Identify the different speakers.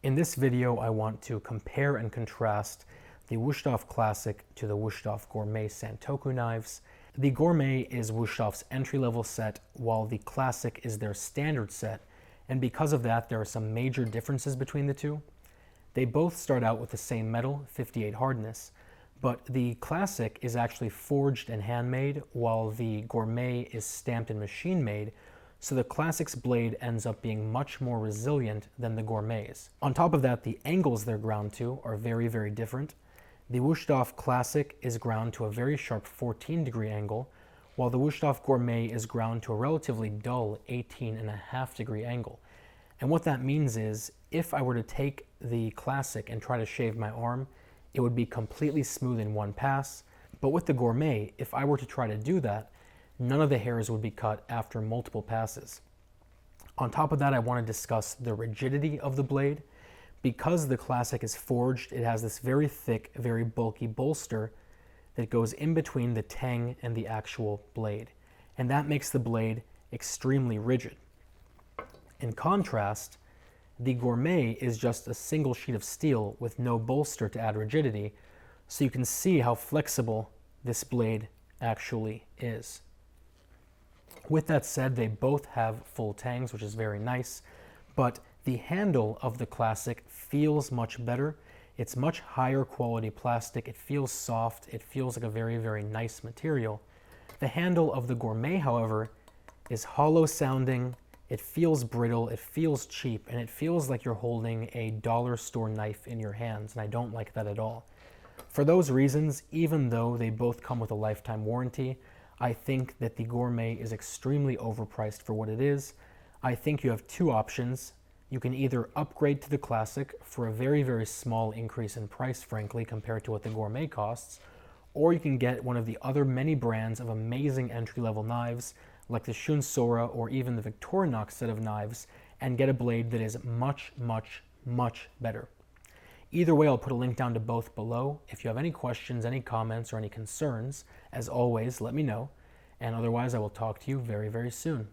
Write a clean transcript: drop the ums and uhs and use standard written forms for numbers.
Speaker 1: In this video, I want to compare and contrast the Wusthof Classic to the Wusthof Gourmet Santoku knives. The Gourmet is Wusthof's entry-level set, while the Classic is their standard set, and because of that, there are some major differences between the two. They both start out with the same metal, 58 hardness, but the Classic is actually forged and handmade, while the Gourmet is stamped and machine-made, so the Classic's blade ends up being much more resilient than the Gourmet's. On top of that, the angles they're ground to are very, very different. The Wusthof Classic is ground to a very sharp 14-degree angle, while the Wusthof Gourmet is ground to a relatively dull 18.5-degree angle. And what that means is, if I were to take the Classic and try to shave my arm, it would be completely smooth in one pass. But with the Gourmet, if I were to try to do that, none of the hairs would be cut after multiple passes. On top of that, I want to discuss the rigidity of the blade. Because the Classic is forged, it has this very thick, very bulky bolster that goes in between the tang and the actual blade. And that makes the blade extremely rigid. In contrast, the Gourmet is just a single sheet of steel with no bolster to add rigidity, so you can see how flexible this blade actually is. With that said, they both have full tangs, which is very nice, but the handle of the Classic feels much better. It's much higher quality plastic. It feels soft. It feels like a very, very nice material. The handle of the Gourmet, however, is hollow sounding. It feels brittle, it feels cheap, and it feels like you're holding a dollar store knife in your hands, and I don't like that at all. For those reasons, even though they both come with a lifetime warranty, I think that the Gourmet is extremely overpriced for what it is. I think you have two options. You can either upgrade to the Classic for a very, very small increase in price, frankly, compared to what the Gourmet costs, or you can get one of the other many brands of amazing entry-level knives, like the Sora or even the Victorinox set of knives, and get a blade that is much, much, much better. Either way, I'll put a link down to both below. If you have any questions, any comments, or any concerns, as always, let me know. And otherwise, I will talk to you very, very soon.